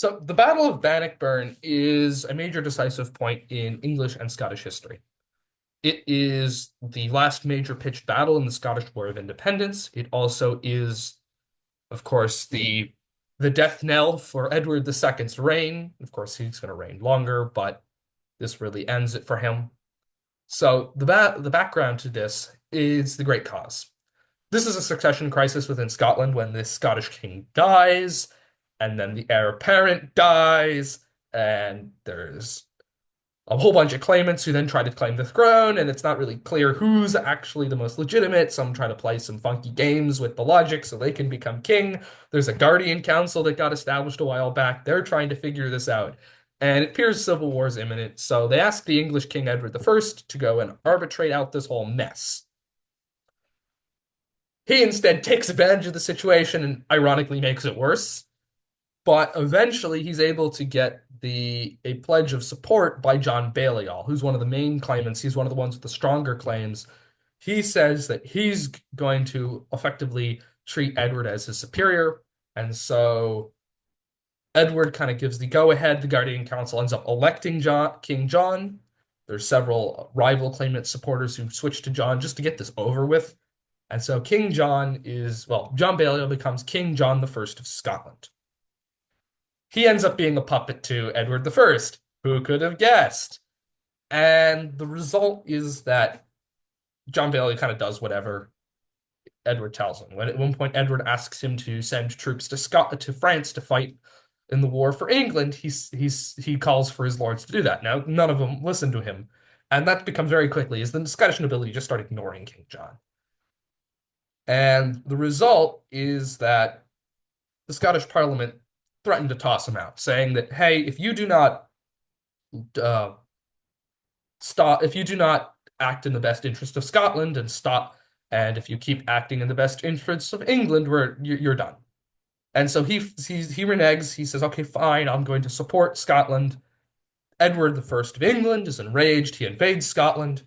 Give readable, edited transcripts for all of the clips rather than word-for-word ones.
So the Battle of Bannockburn is a major decisive point in English and Scottish history. It is the last major pitched battle in the Scottish War of Independence. It also is, of course, the death knell for Edward II's reign. Of course, he's going to reign longer, but this really ends it for him. So the background to this is the Great Cause. This is a succession crisis within Scotland when the Scottish king dies, and then the heir apparent dies, and there's a whole bunch of claimants who then try to claim the throne, and it's not really clear who's actually the most legitimate. Some try to play some funky games with the logic so they can become king. There's a guardian council that got established a while back. They're trying to figure this out. And it appears civil war is imminent, so they ask the English King Edward I to go and arbitrate out this whole mess. He instead takes advantage of the situation and ironically makes it worse. But eventually he's able to get a pledge of support by John Balliol, who's one of the main claimants. He's one of the ones with the stronger claims. He says that he's going to effectively treat Edward as his superior. And so Edward kind of gives the go-ahead. The Guardian Council ends up electing King John. There's several rival claimant supporters who switch to John just to get this over with. And so King John John Balliol becomes King John the First of Scotland. He ends up being a puppet to Edward I. Who could have guessed? And the result is that John Balliol kind of does whatever Edward tells him. When at one point Edward asks him to send troops to France to fight in the war for England, he calls for his lords to do that. Now none of them listen to him, and that becomes very quickly as the Scottish nobility just start ignoring King John. And the result is that the Scottish Parliament threatened to toss him out, saying that, hey, if you do not uh, if you do not act in the best interest of Scotland and if you keep acting in the best interests of England, you're done. And so he reneges. He says, okay, fine, I'm going to support Scotland. Edward I of England is enraged. He invades Scotland.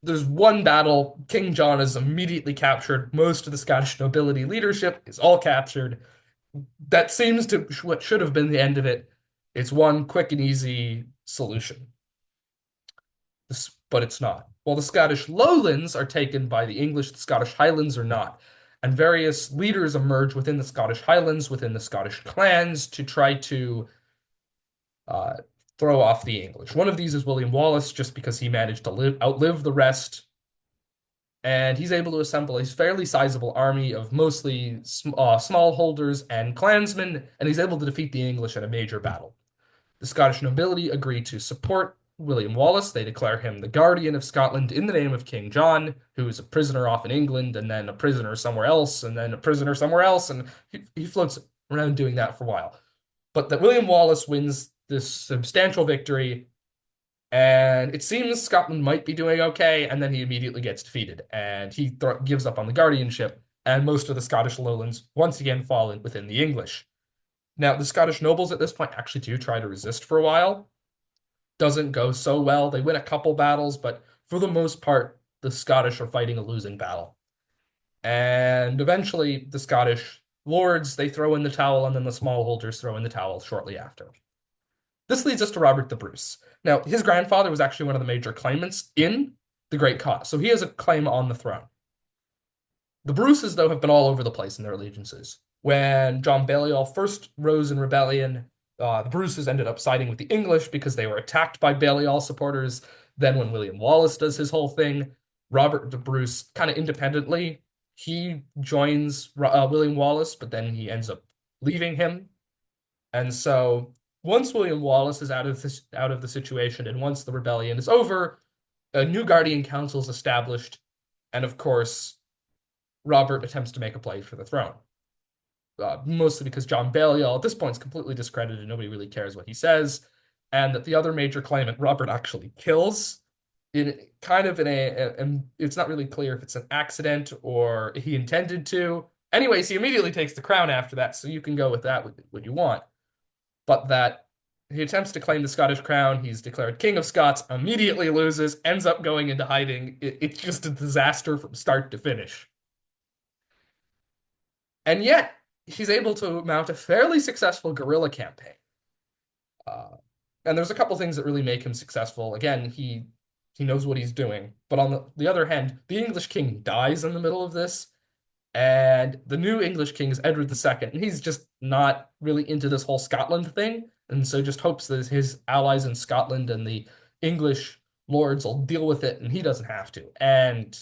There's one battle. King John is immediately captured. Most of the Scottish nobility leadership is all captured. That seems to what should have been the end of it. It's one quick and easy solution. But it's not. While the Scottish lowlands are taken by the English, the Scottish Highlands are not. And various leaders emerge within the Scottish Highlands, within the Scottish clans, to try to uh, throw off the English. One of these is William Wallace, just because he managed to outlive the rest. And he's able to assemble a fairly sizable army of mostly smallholders and clansmen, and he's able to defeat the English in a major battle. The Scottish nobility agree to support William Wallace. They declare him the Guardian of Scotland in the name of King John, who is a prisoner off in England, and then a prisoner somewhere else, and then a prisoner somewhere else, and he floats around doing that for a while. But that William Wallace wins this substantial victory, and it seems Scotland might be doing okay, and then he immediately gets defeated, and he gives up on the guardianship, and most of the Scottish lowlands once again fall within the English. Now, the Scottish nobles at this point actually do try to resist for a while. Doesn't go so well. They win a couple battles, but for the most part, the Scottish are fighting a losing battle. And eventually, the Scottish lords, they throw in the towel, and then the smallholders throw in the towel shortly after. This leads us to Robert the Bruce. Now, his grandfather was actually one of the major claimants in the Great Cause, so he has a claim on the throne. The Bruces, though, have been all over the place in their allegiances. When John Balliol first rose in rebellion, the Bruces ended up siding with the English because they were attacked by Balliol supporters. Then, when William Wallace does his whole thing, Robert the Bruce, kind of independently, he joins William Wallace, but then he ends up leaving him. And so, once William Wallace is out of the situation, and once the rebellion is over, a new Guardian Council is established, and of course, Robert attempts to make a play for the throne. Mostly because John Balliol at this point is completely discredited. Nobody really cares what he says. And that the other major claimant, Robert, actually kills and it's not really clear if it's an accident or he intended to. Anyways, he immediately takes the crown after that, so you can go with that what you want. But that he attempts to claim the Scottish crown. He's declared King of Scots, immediately loses, ends up going into hiding. It's just a disaster from start to finish. And yet, he's able to mount a fairly successful guerrilla campaign. Uh, and there's a couple things that really make him successful. Again, he knows what he's doing. But on the other hand, the English king dies in the middle of this, and the new English king is Edward II, and he's just not really into this whole Scotland thing, and so just hopes that his allies in Scotland and the English lords will deal with it, and he doesn't have to. And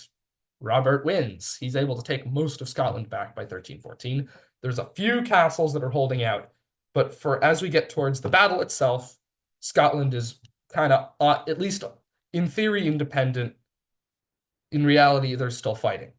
Robert wins. He's able to take most of Scotland back by 1314. There's a few castles that are holding out, but for as we get towards the battle itself, Scotland is kind of, at least in theory, independent. In reality, they're still fighting.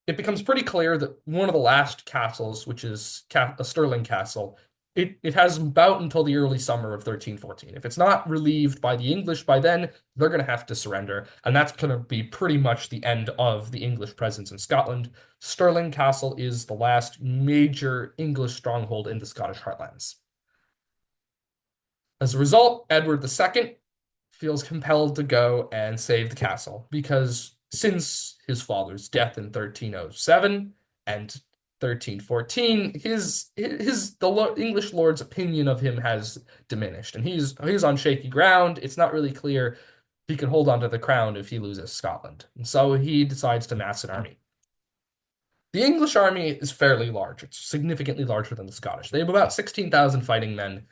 It becomes pretty clear that one of the last castles, which is a Stirling Castle, it has about until the early summer of 1314. If it's not relieved by the English by then, they're going to have to surrender, and that's going to be pretty much the end of the English presence in Scotland. Stirling Castle is the last major English stronghold in the Scottish Heartlands. As a result, Edward II feels compelled to go and save the castle because since his father's death in 1307 and 1314, the English lord's opinion of him has diminished, and he's on shaky ground. It's not really clear he can hold on to the crown if he loses Scotland, and so he decides to mass an army. The English army is fairly large. It's significantly larger than the Scottish. They have about 16,000 fighting men.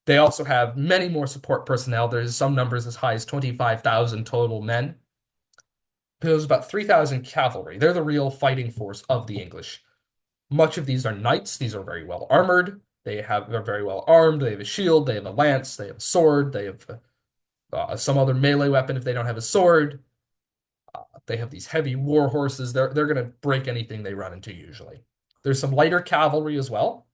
They also have many more support personnel. There's some numbers as high as 25,000 total men. There's about 3,000 cavalry. They're the real fighting force of the English. Much of these are knights. These are very well armored. They're very well armed. They have a shield. They have a lance. They have a sword. They have some other melee weapon if they don't have a sword. They have these heavy war horses. They're going to break anything they run into usually. There's some lighter cavalry as well.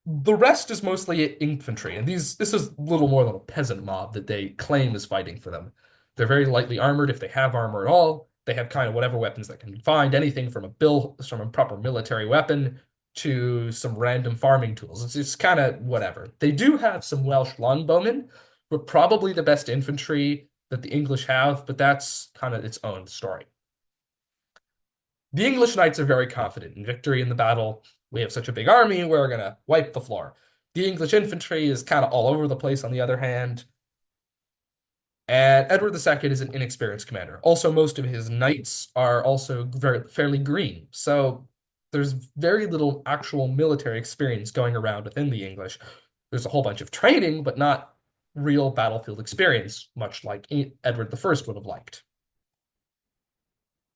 The rest is mostly infantry, and this is little more than a peasant mob that they claim is fighting for them. They're very lightly armored if they have armor at all. They have kind of whatever weapons they can find, anything from a proper military weapon to some random farming tools. It's just kind of whatever. They do have some Welsh longbowmen, but probably the best infantry that the English have, but that's kind of its own story. The English knights are very confident in victory in the battle. We have such a big army, we're going to wipe the floor. The English infantry is kind of all over the place, on the other hand. And Edward II is an inexperienced commander. Also, most of his knights are also fairly green. So there's very little actual military experience going around within the English. There's a whole bunch of training, but not real battlefield experience, much like Edward I would have liked.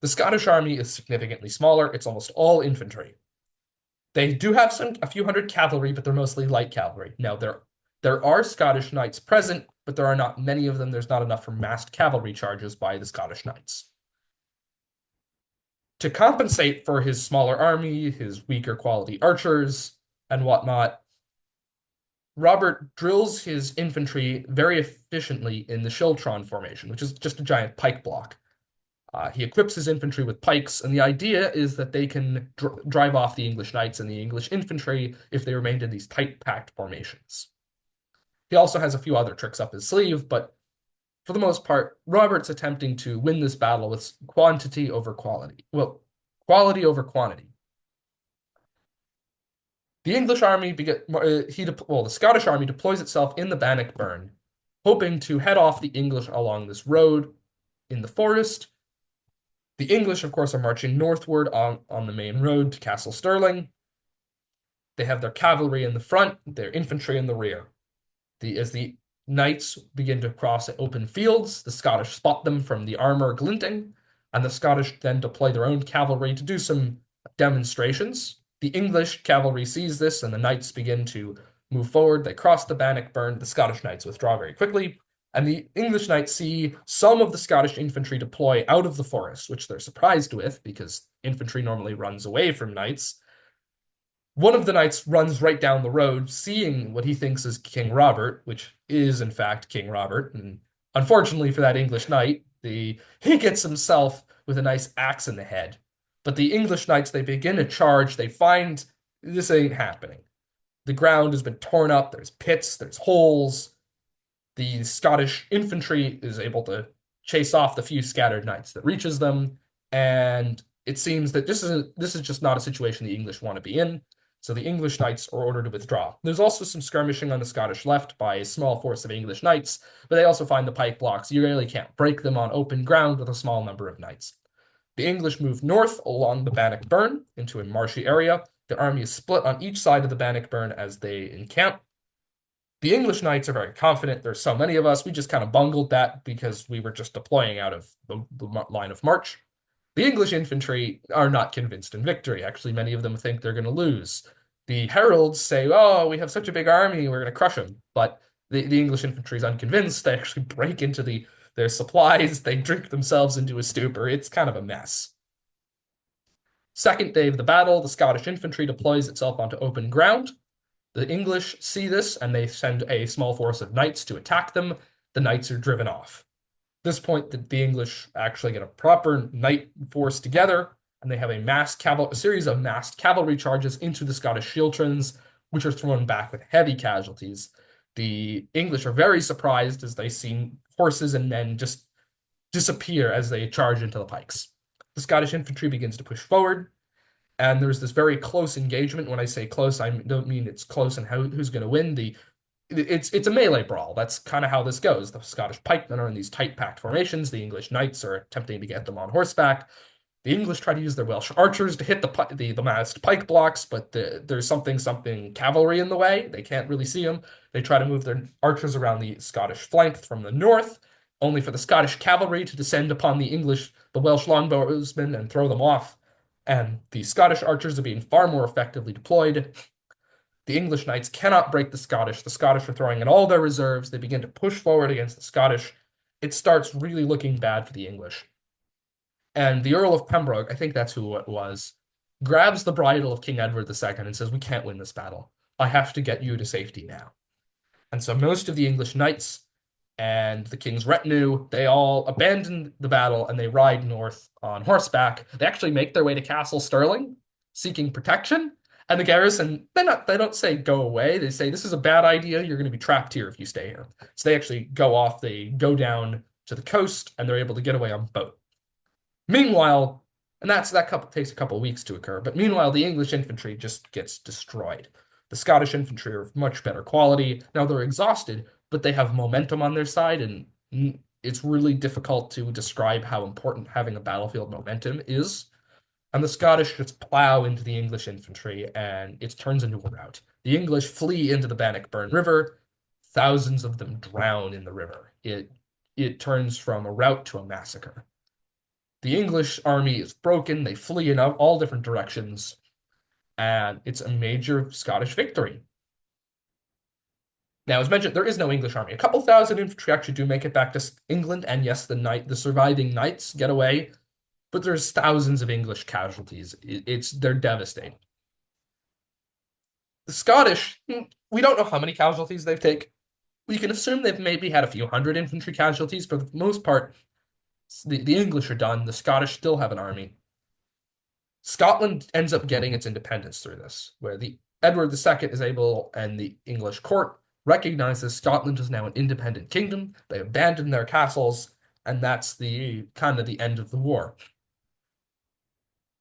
The Scottish army is significantly smaller. It's almost all infantry. They do have a few hundred cavalry, but they're mostly light cavalry. Now, there are Scottish knights present, but there are not many of them. There's not enough for massed cavalry charges by the Scottish knights. To compensate for his smaller army, his weaker quality archers, and whatnot, Robert drills his infantry very efficiently in the Schiltron formation, which is just a giant pike block. He equips his infantry with pikes, and the idea is that they can drive off the English knights and the English infantry if they remained in these tight-packed formations. He also has a few other tricks up his sleeve, but for the most part, Robert's attempting to win this battle with quantity over quality. Well, quality over quantity. The English army, the Scottish army deploys itself in the Bannockburn, hoping to head off the English along this road in the forest. The English, of course, are marching northward on the main road to Castle Stirling. They have their cavalry in the front, their infantry in the rear. As the knights begin to cross open fields, the Scottish spot them from the armor glinting, and the Scottish then deploy their own cavalry to do some demonstrations. The English cavalry sees this, and the knights begin to move forward. They cross the Bannockburn. The Scottish knights withdraw very quickly, and the English knights see some of the Scottish infantry deploy out of the forest, which they're surprised with because infantry normally runs away from knights. One of the knights runs right down the road, seeing what he thinks is King Robert, which is in fact King Robert. And unfortunately for that English knight, he gets himself with a nice axe in the head. But the English knights, they begin to charge. They find this ain't happening. The ground has been torn up. There's pits. There's holes. The Scottish infantry is able to chase off the few scattered knights that reaches them. And it seems that this is just not a situation the English want to be in. So the English knights are ordered to withdraw. There's also some skirmishing on the Scottish left by a small force of English knights, but they also find the pike blocks. You really can't break them on open ground with a small number of knights. The English move north along the Bannockburn into a marshy area. The army is split on each side of the Bannockburn as they encamp. The English knights are very confident. There's so many of us. We just kind of bungled that because we were just deploying out of the line of march. The English infantry are not convinced in victory. Actually, many of them think they're going to lose. The heralds say, "Oh, we have such a big army, we're going to crush them." But the English infantry is unconvinced. They actually break into their supplies. They drink themselves into a stupor. It's kind of a mess. Second day of the battle, the Scottish infantry deploys itself onto open ground. The English see this and they send a small force of knights to attack them. The knights are driven off. At this point, the English actually get a proper knight force together, and they have a series of massed cavalry charges into the Scottish schildtrans, which are thrown back with heavy casualties. The English are very surprised as they see horses and men just disappear as they charge into the pikes. The Scottish infantry begins to push forward, and there's this very close engagement. When I say close, I don't mean it's close and who's going to win. It's a melee brawl. That's kind of how this goes. The Scottish pikemen are in these tight packed formations. The English knights are attempting to get them on horseback. The English try to use their Welsh archers to hit the massed pike blocks, but there's something cavalry in the way. They can't really see them. They try to move their archers around the Scottish flank from the north, only for the Scottish cavalry to descend upon the Welsh longbowsmen, and throw them off. And the Scottish archers are being far more effectively deployed. The English knights cannot break the Scottish. The Scottish are throwing in all their reserves. They begin to push forward against the Scottish. It starts really looking bad for the English. And the Earl of Pembroke, I think that's who it was, grabs the bridle of King Edward II and says, "We can't win this battle. I have to get you to safety now." And so most of the English knights and the king's retinue, they all abandon the battle and they ride north on horseback. They actually make their way to Castle Stirling, seeking protection. And the garrison, they don't say go away. They say this is a bad idea. You're going to be trapped here if you stay here. So they actually go off. They go down to the coast and they're able to get away on boat. Meanwhile, and that couple takes a couple of weeks to occur, but meanwhile, the English infantry just gets destroyed. The Scottish infantry are of much better quality. Now they're exhausted, but they have momentum on their side, and it's really difficult to describe how important having a battlefield momentum is. And the Scottish just plow into the English infantry, and it turns into a rout. The English flee into the Bannockburn River. Thousands of them drown in the river. It turns from a rout to a massacre. The English army is broken. They flee in all different directions, and it's a major Scottish victory. Now, as mentioned, there is no English army. A couple thousand infantry actually do make it back to England, and yes, the surviving knights get away, but there's thousands of English casualties. They're devastating. The Scottish, we don't know how many casualties they've taken. We can assume they've maybe had a few hundred infantry casualties. For the most part, the English are done. The Scottish still have an army. Scotland ends up getting its independence through this, where the Edward II is able, and the English court recognizes Scotland is now an independent kingdom. They abandon their castles, and that's the kind of the end of the war.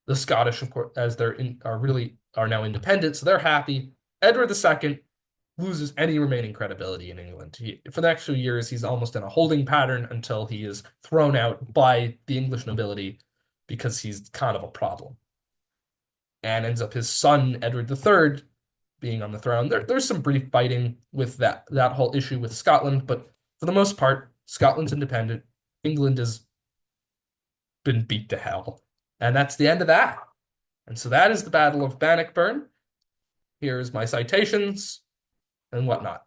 The Scottish, of course, as are now independent, so they're happy. Edward II loses any remaining credibility in England. For the next few years, he's almost in a holding pattern until he is thrown out by the English nobility because he's kind of a problem. And ends up his son, Edward III, being on the throne. There's some brief fighting with that whole issue with Scotland, but for the most part, Scotland's independent. England has been beat to hell. And that's the end of that. And so that is the Battle of Bannockburn. Here's my citations and whatnot.